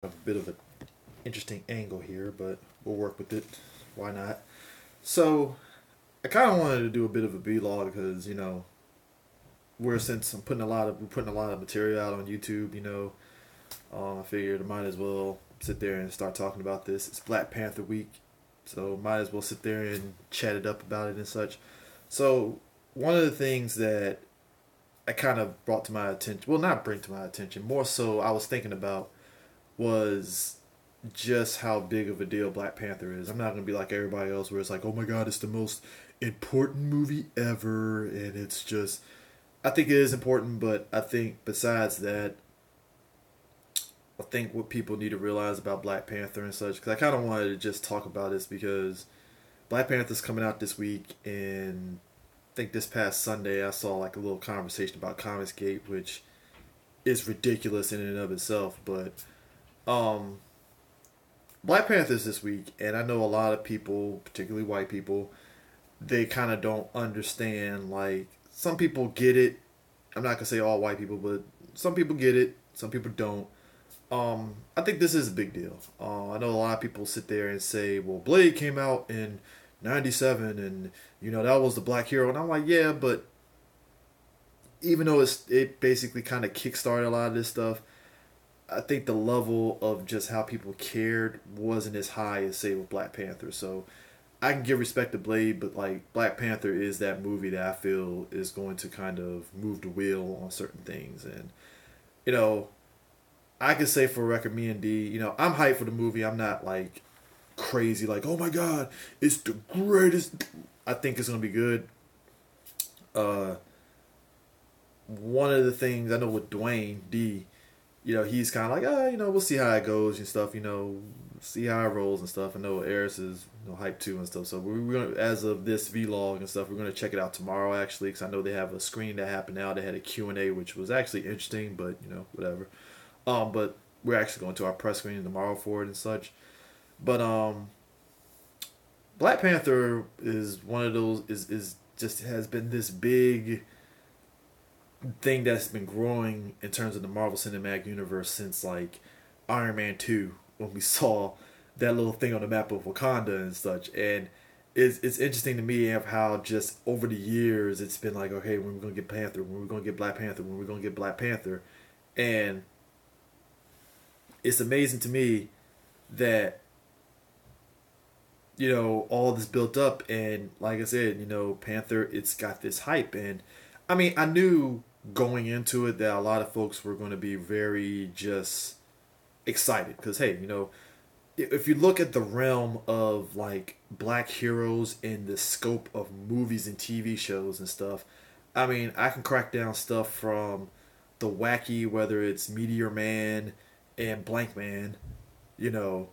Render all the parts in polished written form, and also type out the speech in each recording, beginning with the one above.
A bit of an interesting angle here, but we'll work with it. Why not? So I kind of wanted to do a bit of a vlog because we're since we're putting a lot of material out on YouTube. I figured I might as well sit there and start talking about this. It's Black Panther week, so might as well sit there and chat it up about it and such. So one of the things that I kind of brought to my attention, well, not bring to my attention, more so I was thinking about was just how big of a deal Black Panther is. I'm not gonna be like everybody else where it's like, oh my god, it's the most important movie ever, and it's just. I think it is important, but I think besides that, I think what people need to realize about Black Panther and such, because I kind of wanted to just talk about this because Black Panther's coming out this week, and I think this past Sunday I saw like a little conversation about ComicsGate, which is ridiculous in and of itself, but um, Black Panther's this week, and I know a lot of people, particularly white people, they kind of don't understand. Like, some people get it. I'm not gonna say all white people, but some people get it. Some people don't. I think this is a big deal. I know a lot of people sit there and say, "Well, Blade came out in '97, and that was the black hero," and I'm like, "Yeah, but even though it basically kind of kickstarted a lot of this stuff, I think the level of just how people cared wasn't as high as say with Black Panther." So I can give respect to Blade, but like Black Panther is that movie that I feel is going to kind of move the wheel on certain things. And you know, I can say for a record, me and D, I'm hyped for the movie. I'm not like crazy, like, oh my god, it's the greatest. I think it's gonna be good. Uh, One of the things I know with Dwayne D, he's kind of like, we'll see how it goes and stuff, see how it rolls and stuff. I know Eris is hype too and stuff. So we're gonna, as of this vlog and stuff, we're gonna check it out tomorrow actually, because I know they have a screening that happened now. They had a Q&A, which was actually interesting, but whatever. But we're actually going to our press screening tomorrow for it and such. But Black Panther is one of those is just has been this big thing that's been growing in terms of the Marvel Cinematic Universe since like Iron Man 2, when we saw that little thing on the map of Wakanda and such. And it's interesting to me of how just over the years it's been like, okay, when we're gonna get Panther, when we're gonna get Black Panther, when we're gonna get Black Panther. And it's amazing to me that all this built up, and like I said, Panther, it's got this hype. And I mean, I knew going into it that a lot of folks were going to be very just excited because hey, if you look at the realm of like black heroes in the scope of movies and TV shows and stuff, I mean, I can crack down stuff from the wacky, whether it's Meteor Man and Blank Man, you know,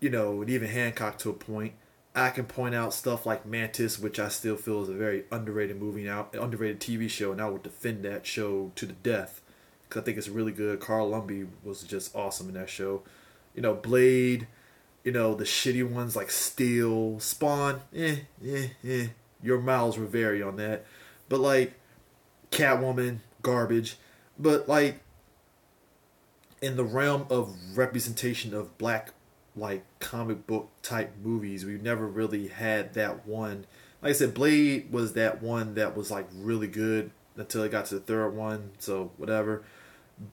and even Hancock to a point. I can point out stuff like Mantis, which I still feel is a very underrated movie now, underrated TV show, and I would defend that show to the death because I think it's really good. Carl Lumbly was just awesome in that show. Blade, the shitty ones like Steel, Spawn, Your miles will vary on that. But like Catwoman, garbage. But like in the realm of representation of black like comic book type movies, we've never really had that one. Like I said, Blade was that one that was like really good until it got to the third one, so whatever.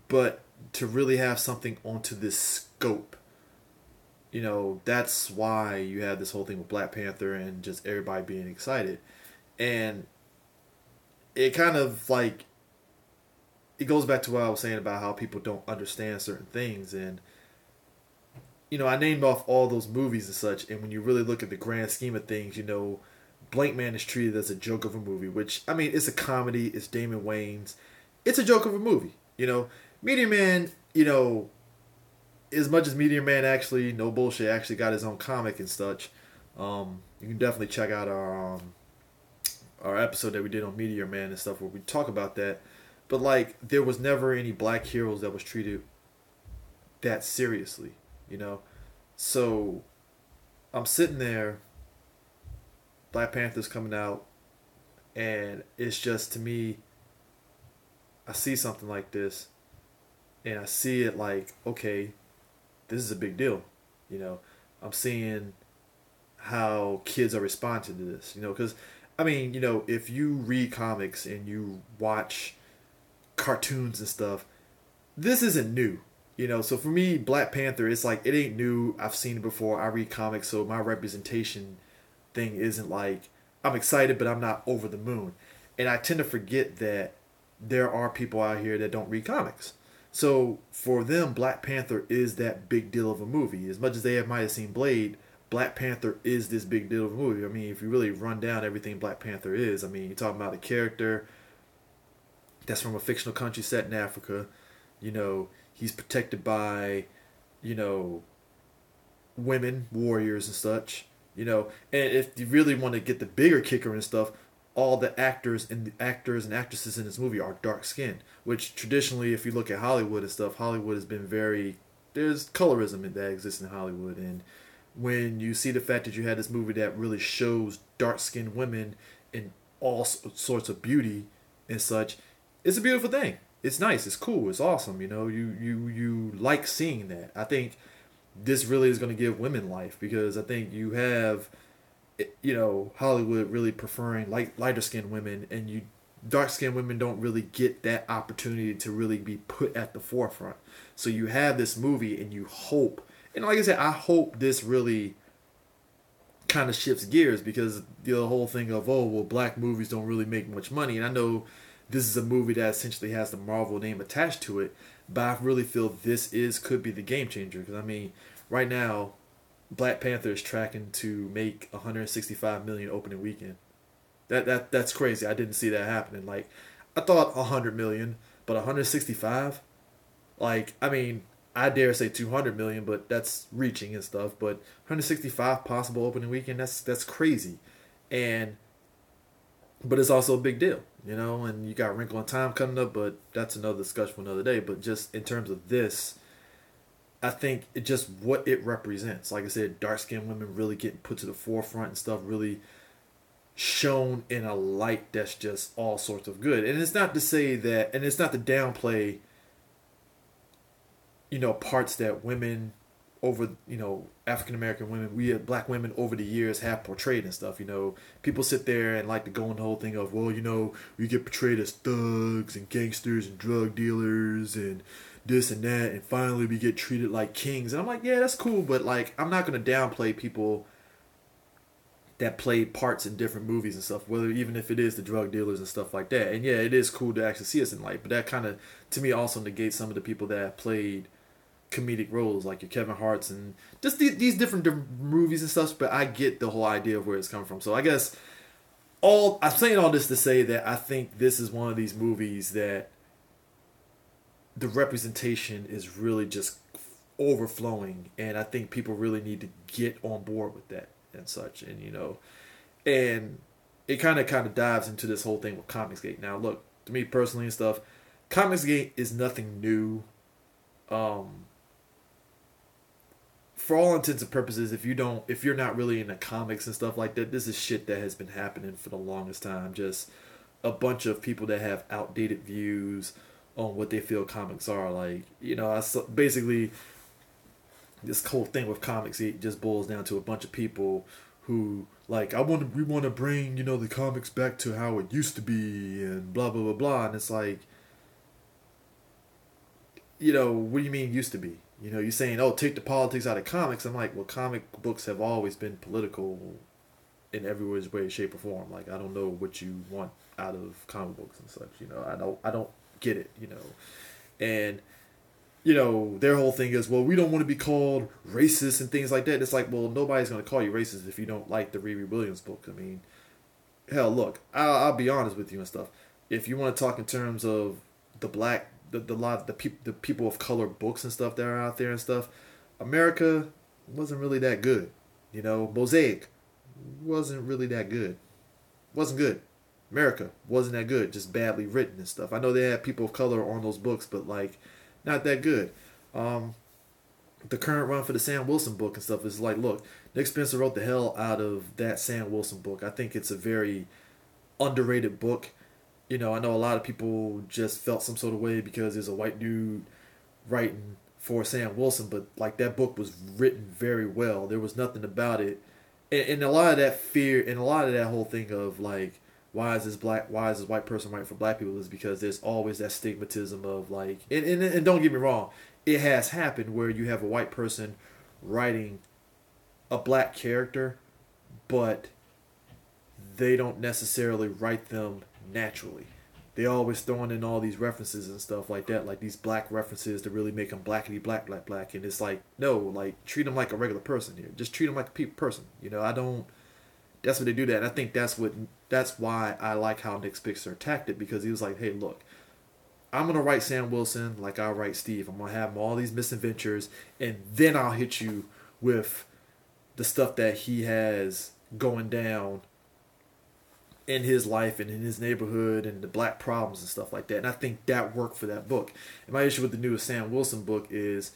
But to really have something onto this scope, that's why you have this whole thing with Black Panther and just everybody being excited. And it kind of like it goes back to what I was saying about how people don't understand certain things. And I named off all those movies and such, and when you really look at the grand scheme of things, Blank Man is treated as a joke of a movie, which, I mean, it's a comedy, it's Damon Wayans, it's a joke of a movie, Meteor Man, as much as Meteor Man actually, no bullshit, actually got his own comic and such, you can definitely check out our episode that we did on Meteor Man and stuff where we talk about that. But, like, there was never any black heroes that was treated that seriously, you know? So I'm sitting there, Black Panther's coming out, and it's just, to me, I see something like this, and I see it like, okay, this is a big deal. You know, I'm seeing how kids are responding to this. You know, because I mean, you know, if you read comics and you watch cartoons and stuff, this isn't new. You know, so for me, Black Panther, it's like it ain't new. I've seen it before. I read comics, so my representation thing isn't like I'm excited, but I'm not over the moon. And I tend to forget that there are people out here that don't read comics. So for them, Black Panther is that big deal of a movie. As much as they might have seen Blade, Black Panther is this big deal of a movie. I mean, if you really run down everything Black Panther is, I mean, you're talking about a character that's from a fictional country set in Africa. You know, he's protected by, you know, women, warriors and such. You know, and if you really want to get the bigger kicker and stuff, all the actors and actresses in this movie are dark skinned. Which traditionally, if you look at Hollywood and stuff, Hollywood has been very there's colorism that exists in Hollywood, and when you see the fact that you had this movie that really shows dark skinned women in all sorts of beauty and such, it's a beautiful thing. It's nice. It's cool. It's awesome. You know, you like seeing that. I think this really is going to give women life because I think you have, you know, Hollywood really preferring lighter skinned women, and you dark skinned women don't really get that opportunity to really be put at the forefront. So you have this movie, and you hope, and like I said, I hope this really kind of shifts gears because the whole thing of, oh well, black movies don't really make much money, and I know this is a movie that essentially has the Marvel name attached to it, but I really feel this could be the game changer because I mean, right now, Black Panther is tracking to make 165 million opening weekend. That's crazy. I didn't see that happening. Like, I thought 100 million, but 165. Like, I mean, I dare say 200 million, but that's reaching and stuff. But 165 possible opening weekend. That's crazy, and but it's also a big deal, you know. And you got Wrinkle in Time coming up, but that's another discussion for another day. But just in terms of this, I think it just what it represents. Like I said, dark skinned women really getting put to the forefront and stuff, really shown in a light that's just all sorts of good. And it's not to say that, and it's not to downplay, you know, parts that women over, you know, African American women, we black women over the years have portrayed and stuff. You know, people sit there and like to go on the whole thing of, well, you know, we get portrayed as thugs and gangsters and drug dealers and this and that, and finally we get treated like kings. And I'm like, yeah, that's cool, but like, I'm not going to downplay people that played parts in different movies and stuff, whether even if it is the drug dealers and stuff like that. And yeah, it is cool to actually see us in light, but that kind of, to me, also negates some of the people that have played comedic roles, like your Kevin Hart's and just these different movies and stuff. But I get the whole idea of where it's coming from. So I guess I'm saying all this to say that I think this is one of these movies that the representation is really just overflowing, and I think people really need to get on board with that and such. And you know, and it kind of dives into this whole thing with ComicsGate. Now look, to me personally and stuff, ComicsGate is nothing new. For all intents and purposes, if you're not really into comics and stuff like that, this is shit that has been happening for the longest time. Just a bunch of people that have outdated views on what they feel comics are. Like, you know, basically this whole thing with comics, it just boils down to a bunch of people who like, we want to bring, you know, the comics back to how it used to be and blah blah blah blah. And it's like, you know, what do you mean used to be? You know, you're saying, oh, take the politics out of comics. I'm like, well, comic books have always been political in every way, shape, or form. Like, I don't know what you want out of comic books and such. You know, I don't get it. You know, and you know, their whole thing is, well, we don't want to be called racist and things like that. It's like, well, nobody's going to call you racist if you don't like the Riri Williams book. I mean, hell, look, I'll be honest with you and stuff. If you want to talk in terms of the black, the people of color books and stuff that are out there and stuff, America wasn't really that good. You know, Mosaic wasn't really that good. Wasn't good. America wasn't that good. Just badly written and stuff. I know they had people of color on those books, but like, not that good. The current run for the Sam Wilson book and stuff is like, look, Nick Spencer wrote the hell out of that Sam Wilson book. I think it's a very underrated book. You know, I know a lot of people just felt some sort of way because there's a white dude writing for Sam Wilson, but like that book was written very well. There was nothing about it, and a lot of that fear and a lot of that whole thing of like why is this white person writing for black people is because there's always that stigmatism of like and don't get me wrong, it has happened where you have a white person writing a black character, but they don't necessarily write them naturally. They always throwing in all these references and stuff like that, like these black references to really make them blackity black black black. And it's like, no, like treat them like a regular person here. Just treat them like a person. You know, I don't. That's what they do that. And I think that's why I like how Nick Spixer attacked it, because he was like, hey, look, I'm gonna write Sam Wilson like I write Steve. I'm gonna have him all these misadventures, and then I'll hit you with the stuff that he has going down in his life and in his neighborhood and the black problems and stuff like that. And I think that worked for that book. And my issue with the newest Sam Wilson book is,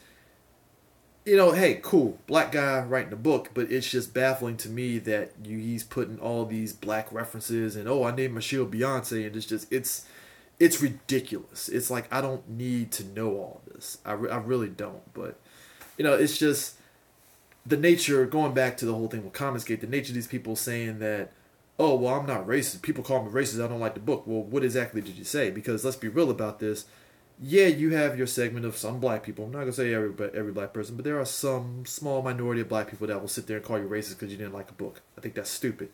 you know, hey, cool, black guy writing a book, but it's just baffling to me that he's putting all these black references and, oh, I named my shield Beyonce, and it's ridiculous. It's like, I don't need to know all this. I really don't. But, you know, it's just the nature, going back to the whole thing with ComicsGate, the nature of these people saying that, oh, well, I'm not racist. People call me racist. I don't like the book. Well, what exactly did you say? Because let's be real about this. Yeah, you have your segment of some black people. I'm not going to say every black person, but there are some small minority of black people that will sit there and call you racist because you didn't like a book. I think that's stupid.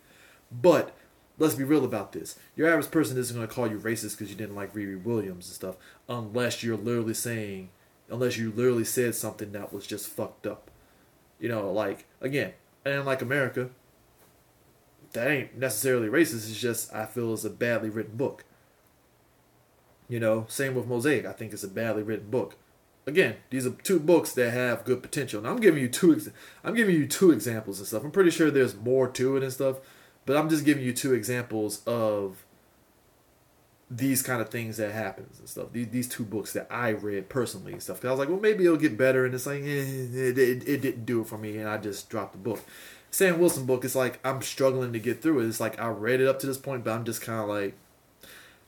But let's be real about this. Your average person isn't going to call you racist because you didn't like Riri Williams and stuff, unless you literally said something that was just fucked up. You know, like, again, I didn't like America. That ain't necessarily racist. It's just, I feel it's a badly written book. You know, same with Mosaic. I think it's a badly written book. Again, these are two books that have good potential. And I'm giving you two examples and stuff. I'm pretty sure there's more to it and stuff, but I'm just giving you two examples of these kind of things that happens and stuff. These two books that I read personally and stuff. Because I was like, well, maybe it'll get better, and it's like, it didn't do it for me, and I just dropped the book. Sam Wilson book, it's like I'm struggling to get through it. It's like I read it up to this point, but I'm just kind of like,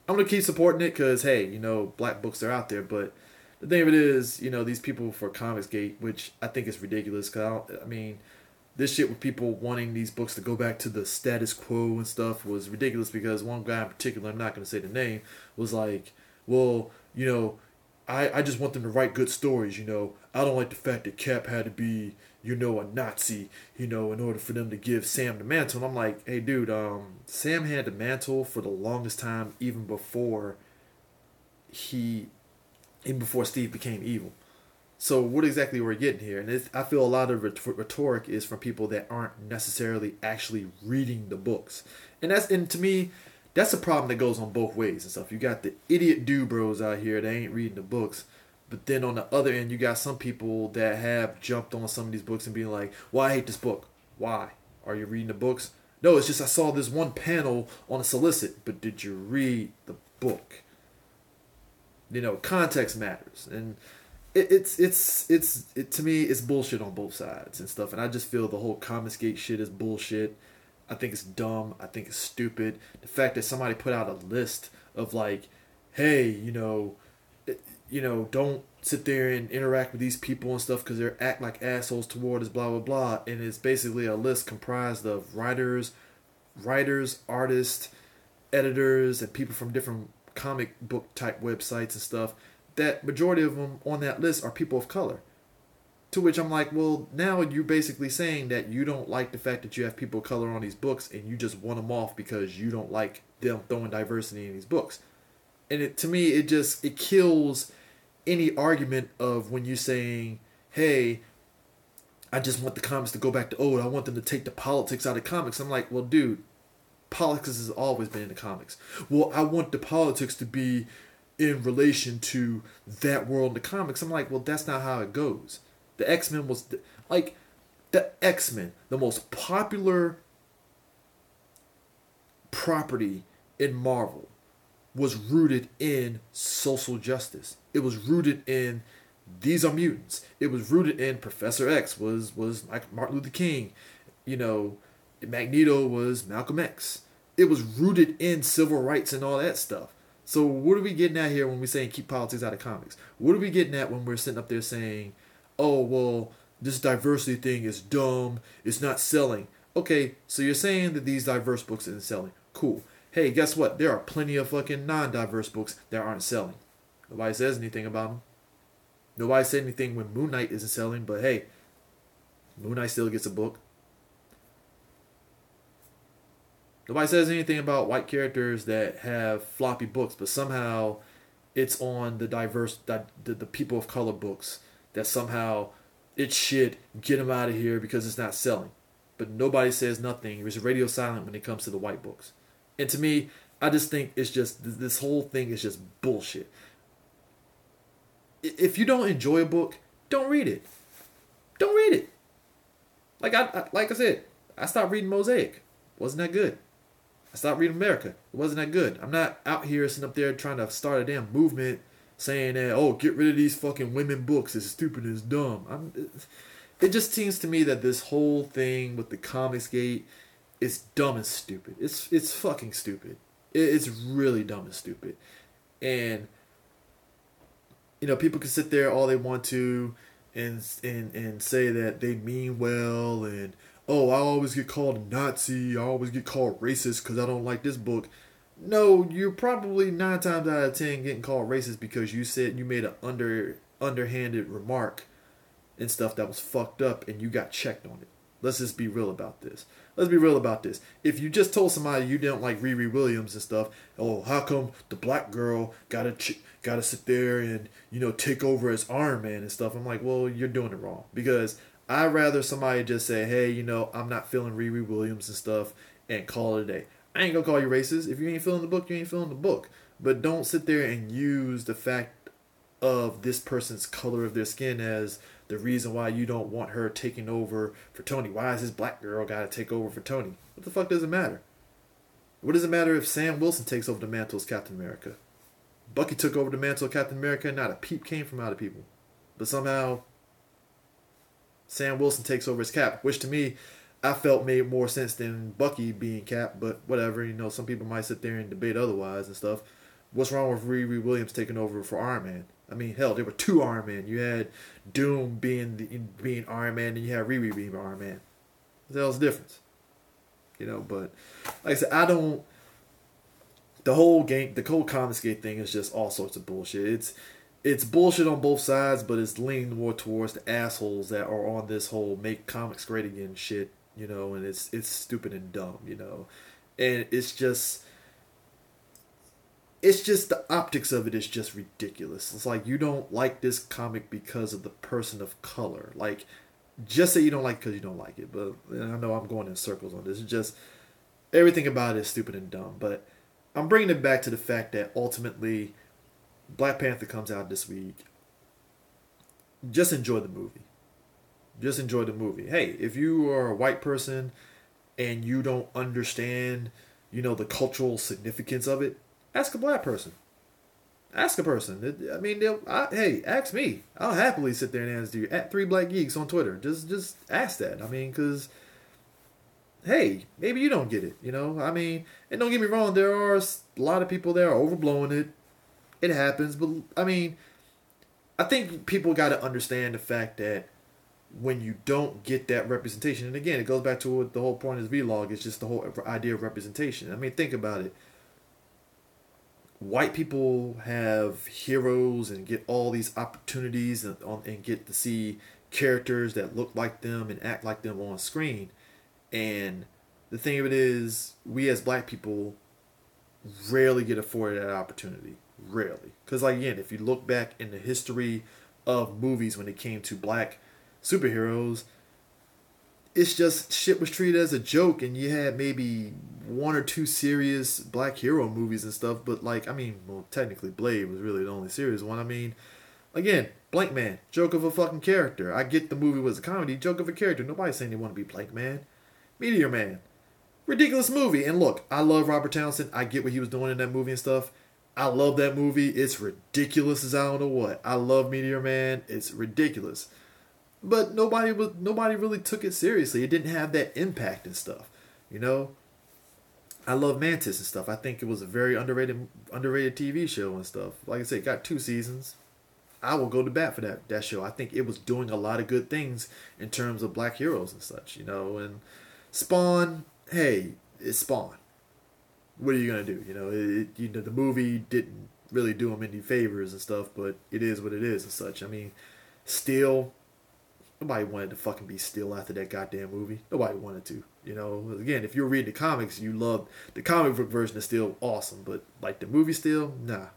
I'm going to keep supporting it because, hey, you know, black books are out there. But the thing of it is, you know, these people for ComicsGate, which I think is ridiculous. Because, I mean, this shit with people wanting these books to go back to the status quo and stuff was ridiculous, because one guy in particular, I'm not going to say the name, was like, well, you know, I just want them to write good stories, you know. I don't like the fact that Cap had to be, you know, a Nazi, you know, in order for them to give Sam the mantle. And I'm like, hey, dude, Sam had the mantle for the longest time, even before Steve became evil. So what exactly we're getting here? And I feel a lot of rhetoric is from people that aren't necessarily actually reading the books. And to me, that's a problem that goes on both ways and stuff. You got the idiot dude bros out here that ain't reading the books. But then on the other end, you got some people that have jumped on some of these books and being like, well, I hate this book. Why? Are you reading the books? No, it's just I saw this one panel on a solicit. But did you read the book? You know, context matters. And it's to me, it's bullshit on both sides and stuff. And I just feel the whole ComicsGate shit is bullshit. I think it's dumb. I think it's stupid. The fact that somebody put out a list of like, hey, you know, don't sit there and interact with these people and stuff because they act like assholes toward us, blah, blah, blah. And it's basically a list comprised of writers, artists, editors, and people from different comic book type websites and stuff. That majority of them on that list are people of color. To which I'm like, well, now you're basically saying that you don't like the fact that you have people of color on these books and you just want them off because you don't like them throwing diversity in these books. And to me, it kills any argument of when you're saying, hey, I just want the comics to go back to old. I want them to take the politics out of comics. I'm like, well, dude, politics has always been in the comics. Well, I want the politics to be in relation to that world in the comics. I'm like, well, that's not how it goes. The X-Men was, the X-Men, the most popular property in Marvel, was rooted in social justice. It was rooted in these are mutants. It was rooted in Professor X was like Martin Luther King. You know, Magneto was Malcolm X. It was rooted in civil rights and all that stuff. So what are we getting at here when we're saying keep politics out of comics? What are we getting at when we're sitting up there saying, oh, well, this diversity thing is dumb, it's not selling? Okay, so you're saying that these diverse books isn't selling. Cool. Hey, guess what? There are plenty of fucking non-diverse books that aren't selling. Nobody says anything about them. Nobody said anything when Moon Knight isn't selling, but hey, Moon Knight still gets a book. Nobody says anything about white characters that have floppy books, but somehow it's on the the people of color books that somehow it's shit, get them out of here because it's not selling. But nobody says nothing. It was radio silent when it comes to the white books. And to me, I just think it's just, this whole thing is just bullshit. If you don't enjoy a book, don't read it. Don't read it. Like I said, I stopped reading Mosaic. Wasn't that good? I stopped reading America. It wasn't that good. I'm not out here sitting up there trying to start a damn movement saying that, oh, get rid of these fucking women books. It's stupid. It's dumb. It just seems to me that this whole thing with the ComicsGate is dumb and stupid. It's fucking stupid. It's really dumb and stupid. And, you know, people can sit there all they want to and say that they mean well and, oh, I always get called a Nazi, I always get called racist because I don't like this book. No, you're probably 9 times out of 10 getting called racist because you said you made an underhanded remark and stuff that was fucked up and you got checked on it. Let's just be real about this. Let's be real about this. If you just told somebody you didn't like Riri Williams and stuff, oh, how come the black girl gotta sit there and, you know, take over as Iron Man and stuff? I'm like, well, you're doing it wrong. Because I'd rather somebody just say, hey, you know, I'm not feeling Riri Williams and stuff and call it a day. I ain't gonna call you racist. If you ain't feeling the book, you ain't feeling the book. But don't sit there and use the fact of this person's color of their skin as the reason why you don't want her taking over for Tony. Why is this black girl gotta take over for Tony? What the fuck does it matter? What does it matter if Sam Wilson takes over the mantle as Captain America? Bucky took over the mantle of Captain America and not a peep came from out of people. But somehow Sam Wilson takes over as Cap, which to me, I felt made more sense than Bucky being Cap, but whatever, you know, some people might sit there and debate otherwise and stuff. What's wrong with Riri Williams taking over for Iron Man? I mean, hell, there were 2 Iron Man. You had Doom being Iron Man, and you had Riri being Iron Man. What the hell's the difference? You know, but like I said, the whole ComicsGate thing is just all sorts of bullshit. It's bullshit on both sides, but it's leaning more towards the assholes that are on this whole make comics great again shit, you know, and it's stupid and dumb, you know. And it's just the optics of it is just ridiculous. It's like you don't like this comic because of the person of color. Like, just say you don't like it because you don't like it. But and I know I'm going in circles on this. It's just everything about it is stupid and dumb. But I'm bringing it back to the fact that ultimately Black Panther comes out this week. Just enjoy the movie. Just enjoy the movie. Hey, if you are a white person and you don't understand, you know, the cultural significance of it, ask a black person. Ask a person. I mean, hey, ask me. I'll happily sit there and answer you. At 3 Black Geeks on Twitter. Just ask that. I mean, because, hey, maybe you don't get it, you know? I mean, and don't get me wrong, there are a lot of people there are overblowing it. It happens, but I mean, I think people got to understand the fact that when you don't get that representation, and again, it goes back to what the whole point of this vlog is, just the whole idea of representation. I mean, think about it. White people have heroes and get all these opportunities and get to see characters that look like them and act like them on screen. And the thing of it is, we as black people rarely get afforded that opportunity. Rarely. Because, like, again, if you look back in the history of movies when it came to black superheroes, it's just shit was treated as a joke, and you had maybe 1 or 2 serious black hero movies and stuff. But, like, I mean, well, technically Blade was really the only serious one. I mean, again, Blank Man, joke of a fucking character. I get the movie was a comedy, joke of a character. Nobody's saying they want to be Blank Man. Meteor Man, ridiculous movie. And look, I love Robert Townsend. I get what he was doing in that movie and stuff. I love that movie. It's ridiculous as I don't know what. I love Meteor Man. It's ridiculous. But nobody really took it seriously. It didn't have that impact and stuff, you know? I love Mantis and stuff. I think it was a very underrated TV show and stuff. Like I said, it got 2 seasons. I will go to bat for that show. I think it was doing a lot of good things in terms of black heroes and such, you know. And Spawn, hey, it's Spawn. What are you gonna do? You know, the movie didn't really do him any favors and stuff, but it is what it is and such. I mean, Steel, nobody wanted to fucking be Steel after that goddamn movie. Nobody wanted to. You know, again, if you're reading the comics, you love the comic book version is still awesome, but like the movie Steel, nah,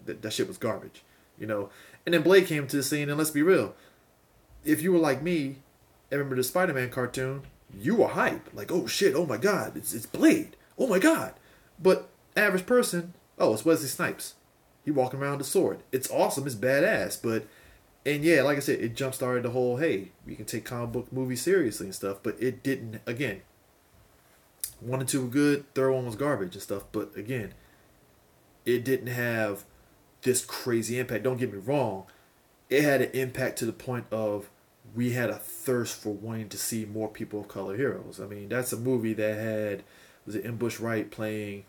that shit was garbage. You know, and then Blade came to the scene, and let's be real, if you were like me, and remember the Spider-Man cartoon, you were hype. Like, oh shit, oh my god, it's Blade. Oh my god. But average person, oh, it's Wesley Snipes. He walking around with a sword. It's awesome, it's badass, but and yeah, like I said, it jump started the whole, hey, we can take comic book movies seriously and stuff, but it didn't. Again, 1 and 2 were good, third one was garbage and stuff, but again, it didn't have this crazy impact. Don't get me wrong, it had an impact to the point of we had a thirst for wanting to see more people of color heroes. I mean, that's a movie that had, was it M. Bush Wright playing,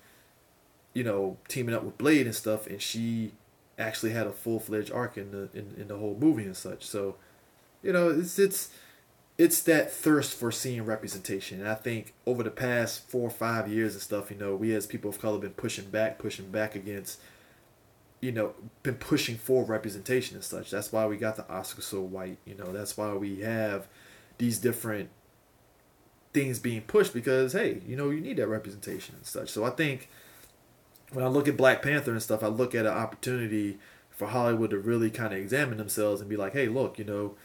you know, teaming up with Blade and stuff, and she actually had a full-fledged arc in the whole movie and such. So, you know, it's that thirst for seeing representation. And I think over the past 4 or 5 years and stuff, you know, we as people of color been pushing back against, you know, been pushing for representation and such. That's why we got the Oscar so white. You know, that's why we have these different things being pushed because, hey, you know, you need that representation and such. So I think when I look at Black Panther and stuff, I look at an opportunity for Hollywood to really kind of examine themselves and be like, hey, look, you know,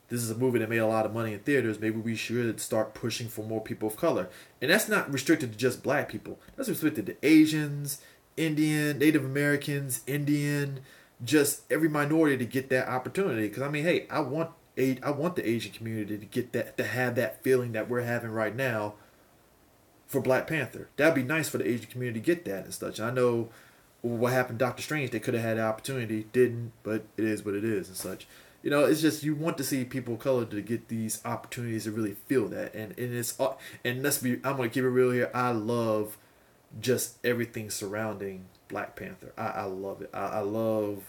this is a movie that made a lot of money in theaters. Maybe we should start pushing for more people of color. And that's not restricted to just black people. That's restricted to Asians, Indian, Native Americans, Indian, just every minority to get that opportunity. Because I mean, hey, I want the Asian community to get that, to have that feeling that we're having right now for Black Panther. That'd be nice for the Asian community to get that and such. I know what happened to Doctor Strange, they could have had the opportunity, didn't, but it is what it is and such. You know, it's just you want to see people of color to get these opportunities to really feel that. And it's, and let's be, I'm going to keep it real here. I love just everything surrounding Black Panther. I love it. I love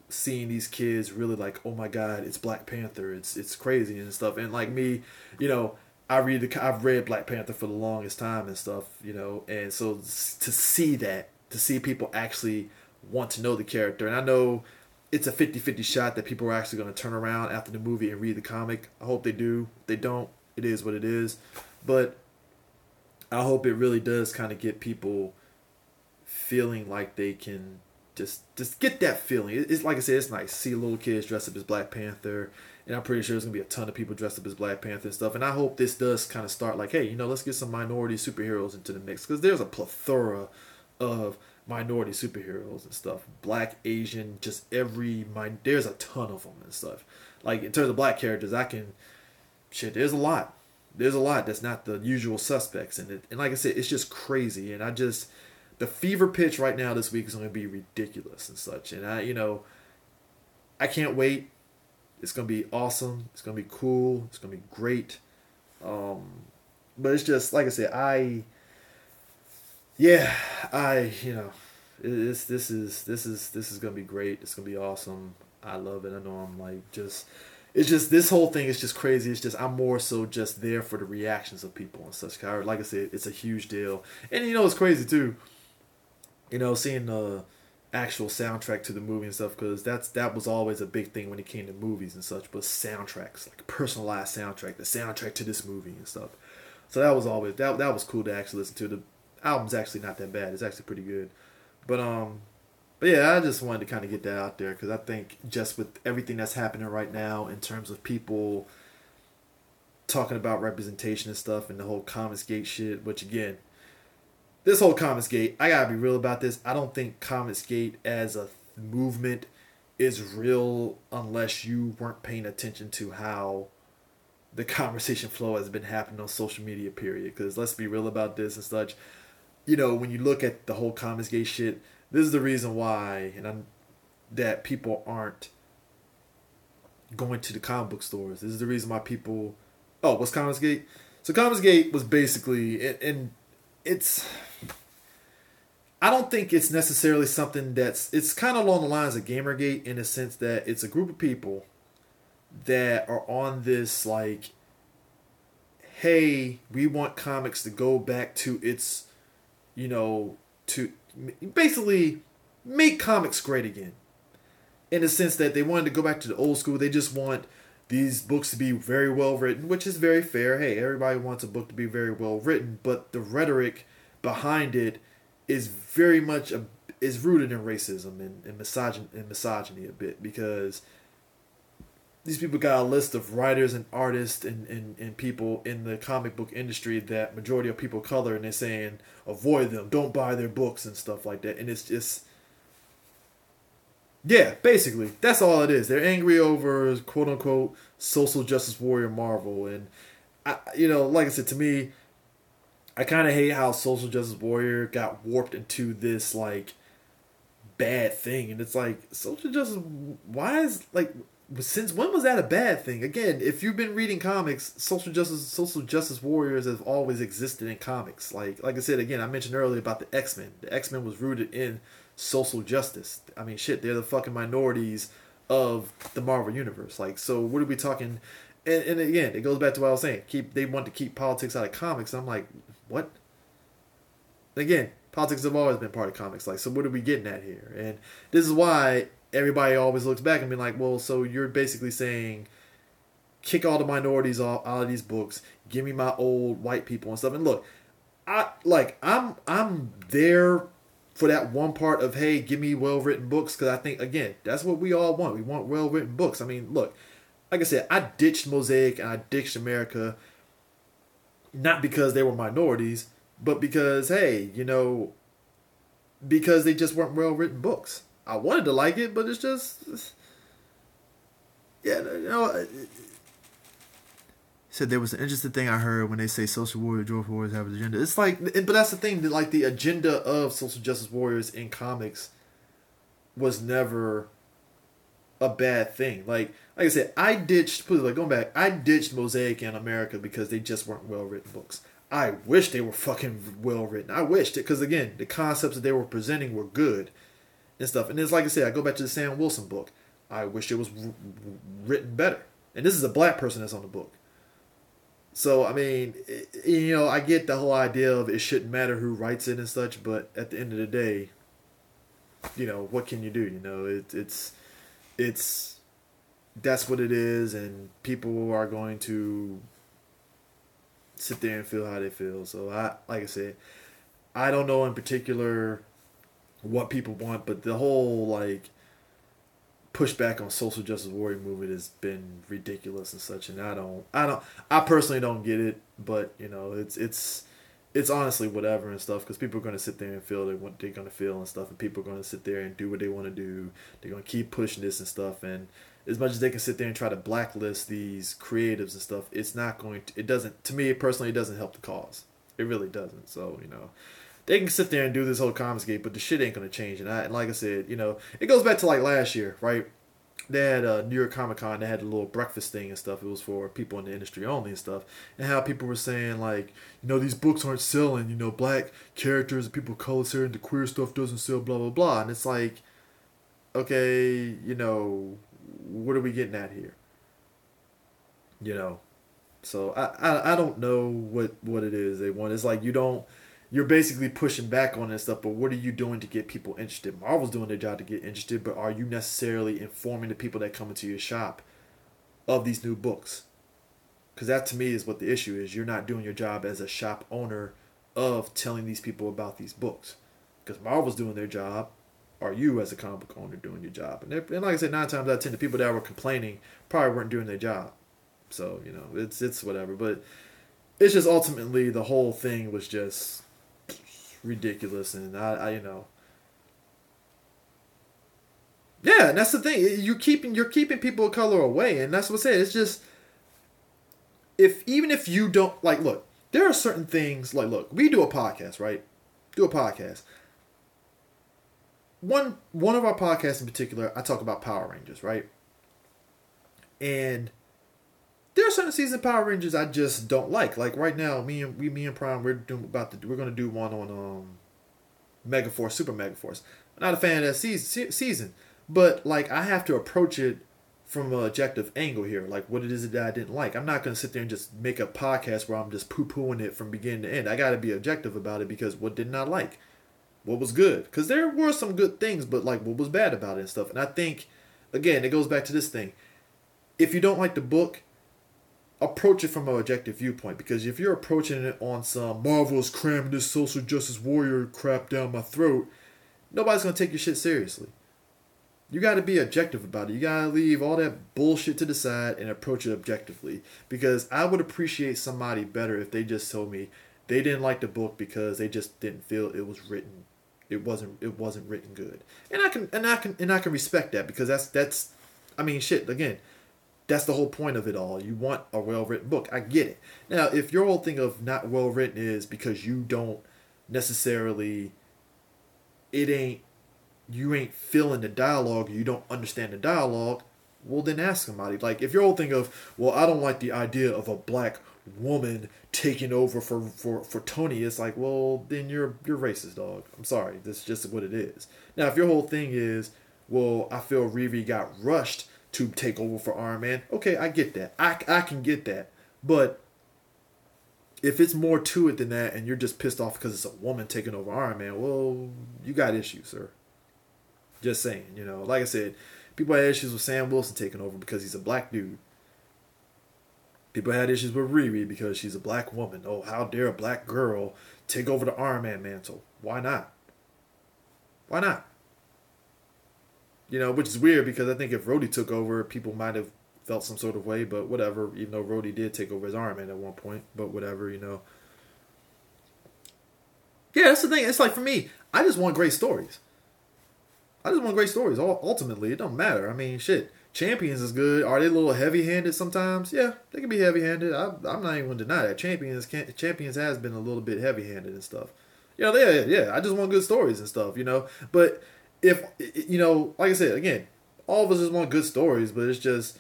seeing these kids really like, oh my god, it's Black Panther. It's crazy and stuff. And like me, you know, I've read Black Panther for the longest time and stuff, you know, and so to see that, to see people actually want to know the character, and I know it's a 50-50 shot that people are actually going to turn around after the movie and read the comic. I hope they do. If they don't, it is what it is. But I hope it really does kind of get people feeling like they can just get that feeling. It's like I said, it's nice to see little kids dressed up as Black Panther, and I'm pretty sure there's gonna be a ton of people dressed up as Black Panther and stuff. And I hope this does kind of start like, hey, you know, let's get some minority superheroes into the mix, because there's a plethora of minority superheroes and stuff. Black, Asian, just there's a ton of them and stuff. Like in terms of black characters, there's a lot. There's a lot that's not the usual suspects in it. And like I said, it's just crazy. And the fever pitch right now this week is going to be ridiculous and such. And I can't wait. It's going to be awesome. It's going to be cool. It's going to be great. But it's just, like I said, you know, this is going to be great. It's going to be awesome. I love it. I know I'm like it's just this whole thing is just crazy. It's just I'm more so just there for the reactions of people and such. Like I said, it's a huge deal. And you know it's crazy too. You know, seeing the actual soundtrack to the movie and stuff, because that was always a big thing when it came to movies and such. But soundtracks, like personalized soundtrack, the soundtrack to this movie and stuff. So that was always that was cool to actually listen to. The album's actually not that bad. It's actually pretty good. But yeah, I just wanted to kind of get that out there, because I think just with everything that's happening right now in terms of people talking about representation and stuff and the whole ComicsGate shit, which again, this whole ComicsGate, I gotta be real about this. I don't think ComicsGate as a movement is real unless you weren't paying attention to how the conversation flow has been happening on social media, period. Because let's be real about this and such. You know, when you look at the whole ComicsGate shit, this is the reason why, that people aren't going to the comic book stores. This is the reason why people. Oh, what's ComicsGate? So ComicsGate was basically, and it's I don't think it's necessarily something it's kind of along the lines of Gamergate in the sense that it's a group of people that are on this like, hey, we want comics to go back to its, to basically make comics great again. In the sense that they wanted to go back to the old school. They just want these books to be very well written, which is very fair. Hey, everybody wants a book to be very well written, but the rhetoric behind it is very much is rooted in racism and misogyny a bit, because these people got a list of writers and artists and people in the comic book industry that majority of people of color, and they're saying avoid them, don't buy their books and stuff like that. And it's just, yeah, basically that's all it is. They're angry over quote unquote social justice warrior Marvel. And like I said, to me, I kind of hate how social justice warrior got warped into this like bad thing. And it's like, social justice, why is like, since when was that a bad thing? Again, if you've been reading comics, social justice warriors have always existed in comics. Like I said, again, I mentioned earlier about the X-Men. The X-Men was rooted in social justice. I mean, shit, they're the fucking minorities of the Marvel universe. Like, so what are we talking? And again, it goes back to what I was saying. They want to keep politics out of comics. I'm like, what? Again, politics have always been part of comics. Like, so what are we getting at here? And this is why everybody always looks back and be like, well, so you're basically saying kick all the minorities out of these books, give me my old white people and stuff. And look, I'm there for that one part of, hey, give me well written books, because I think, again, that's what we all want. We want well written books. I mean, look, like I said, I ditched Mosaic and I ditched America not because they were minorities, but because, hey, because they just weren't well written books. I wanted to like it, but it's just, yeah, said there was an interesting thing I heard when they say social warrior, joyful warriors have an agenda. It's like, but that's the thing, that like the agenda of social justice warriors in comics was never a bad thing. Like I said, I ditched Mosaic and America because they just weren't well written books. I wish they were fucking well written. I wished it, because again, the concepts that they were presenting were good and stuff. And it's like I said, I go back to the Sam Wilson book. I wish it was written better. And this is a black person that's on the book. So, I mean, I get the whole idea of it shouldn't matter who writes it and such, but at the end of the day, what can you do? It's that's what it is, and people are going to sit there and feel how they feel. So, like I said, I don't know in particular what people want, but the whole like pushback on social justice warrior movement has been ridiculous and such, and I personally don't get it, but it's honestly whatever and stuff, because people are going to sit there and feel what they're going to feel and stuff, and people are going to sit there and do what they want to do. They're going to keep pushing this and stuff, and as much as they can sit there and try to blacklist these creatives and stuff, it's not going to, it doesn't, to me personally, it doesn't help the cause. It really doesn't. So, they can sit there and do this whole ComicsGate, but the shit ain't going to change. And like I said, it goes back to like last year, right? They had New York Comic Con, they had a little breakfast thing and stuff. It was for people in the industry only and stuff. And how people were saying, like, these books aren't selling, black characters and people of color and the queer stuff doesn't sell, blah, blah, blah. And it's like, okay, what are we getting at here? So I don't know what it is they want. It's like you're basically pushing back on this stuff, but what are you doing to get people interested? Marvel's doing their job to get interested, but are you necessarily informing the people that come into your shop of these new books? Because that to me is what the issue is. You're not doing your job as a shop owner of telling these people about these books. Because Marvel's doing their job. Are you as a comic book owner doing your job? And like I said, 9 times out of 10, the people that were complaining probably weren't doing their job. So, it's whatever. But it's just ultimately the whole thing was just ridiculous, and I yeah, and that's the thing. You're keeping people of color away, and that's what's it. It's just even if you don't like, look, there are certain things like, look, we do a podcast, right? Do a podcast. One of our podcasts in particular, I talk about Power Rangers, right? And there are certain certain season of Power Rangers I just don't like. Like right now, me and Prime, we're gonna do one on Megaforce, Super Megaforce. I'm not a fan of that season, but like I have to approach it from an objective angle here. Like what it is that I didn't like. I'm not gonna sit there and just make a podcast where I'm just poo pooing it from beginning to end. I got to be objective about it because what did not like, what was good, because there were some good things, but like what was bad about it and stuff. And I think, again, it goes back to this thing. If you don't like the book, approach it from an objective viewpoint, because if you're approaching it on some marvelous cramming this social justice warrior crap down my throat, nobody's gonna take your shit seriously. You got to be objective about it. You got to leave all that bullshit to the side and approach it objectively, because I would appreciate somebody better if they just told me they didn't like the book because they just didn't feel it was written, it wasn't written good. And I can respect that, because that's I mean, shit, again, that's the whole point of it all. You want a well-written book. I get it. Now, if your whole thing of not well-written is because you don't necessarily, you ain't feeling the dialogue, you don't understand the dialogue, well, then ask somebody. Like, if your whole thing of, well, I don't like the idea of a black woman taking over for Tony, it's like, well, then you're racist, dog. I'm sorry. That's just what it is. Now, if your whole thing is, well, I feel Riri got rushed to take over for Iron Man, okay, I get that. I can get that. But if it's more to it than that, and you're just pissed off because it's a woman taking over Iron Man, well, you got issues, sir. Just saying, you know. Like I said, people had issues with Sam Wilson taking over because he's a black dude. People had issues with Riri because she's a black woman. Oh, how dare a black girl take over the Iron Man mantle? Why not? Why not? You know, which is weird, because I think if Rhodey took over, people might have felt some sort of way, but whatever, even though Rhodey did take over as Iron Man at one point, but whatever, you know. Yeah, that's the thing. It's like, for me, I just want great stories. Ultimately, it don't matter. I mean, shit, Champions is good. Are they a little heavy-handed sometimes? Yeah, they can be heavy-handed. I'm not even going to deny that. Champions has been a little bit heavy-handed and stuff. You know, yeah, I just want good stories and stuff, you know. But if, you know, like I said, again, all of us just want good stories, but it's just,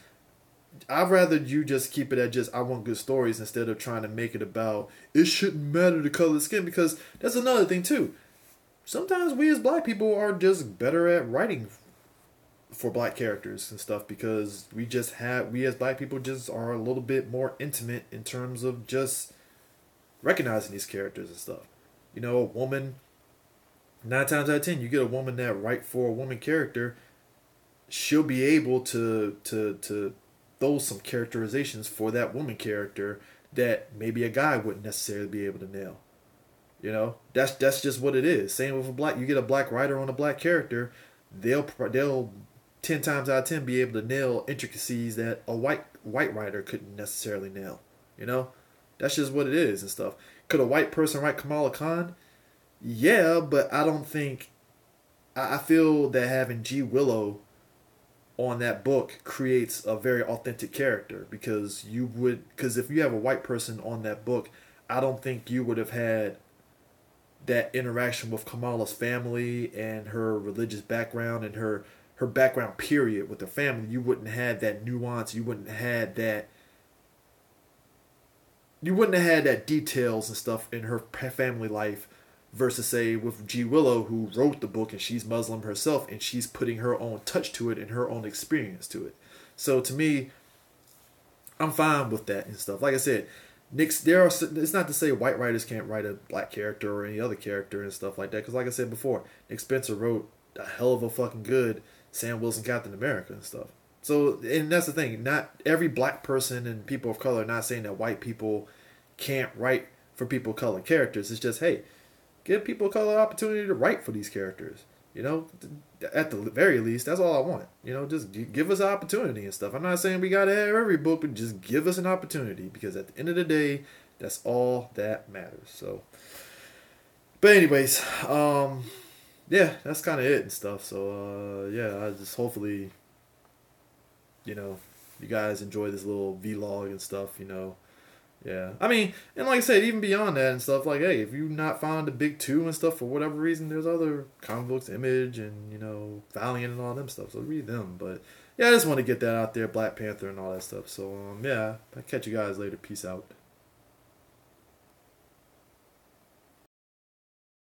I'd rather you just keep it at just, I want good stories, instead of trying to make it about, it shouldn't matter the color of skin, because that's another thing, too. Sometimes we as black people are just better at writing for black characters and stuff, because we as black people just are a little bit more intimate in terms of just recognizing these characters and stuff. You know, a woman, 9 times out of 10, you get a woman that write for a woman character, she'll be able to throw some characterizations for that woman character that maybe a guy wouldn't necessarily be able to nail. You know, that's just what it is. Same with you get a black writer on a black character, they'll 10 times out of 10 be able to nail intricacies that a white writer couldn't necessarily nail. You know, that's just what it is and stuff. Could a white person write Kamala Khan? Yeah, but I don't think, I feel that having G. Willow on that book creates a very authentic character, because if you have a white person on that book, I don't think you would have had that interaction with Kamala's family and her religious background and her background period with her family. You wouldn't have had that nuance. You wouldn't have had that details and stuff in her family life, versus, say, with G. Willow, who wrote the book and she's Muslim herself and she's putting her own touch to it and her own experience to it. So to me, I'm fine with that and stuff. Like I said, it's not to say white writers can't write a black character or any other character and stuff like that, because like I said before, Nick Spencer wrote a hell of a fucking good Sam Wilson Captain America and stuff. So, and that's the thing, not every black person and people of color, not saying that white people can't write for people of color characters. It's just, hey, give people of color opportunity to write for these characters. You know, at the very least, that's all I want. You know, just give us an opportunity and stuff. I'm not saying we got to have every book, but just give us an opportunity, because at the end of the day, that's all that matters. So, but anyways, yeah, that's kind of it and stuff. So, yeah, I just hopefully, you know, you guys enjoy this little vlog and stuff, you know. Yeah, I mean, and like I said, even beyond that and stuff, like, hey, if you're not found the big two and stuff for whatever reason, there's other comic books, Image and, you know, Valiant and all them stuff, so read them. But yeah, I just want to get that out there, Black Panther and all that stuff. So yeah, I'll catch you guys later. Peace out.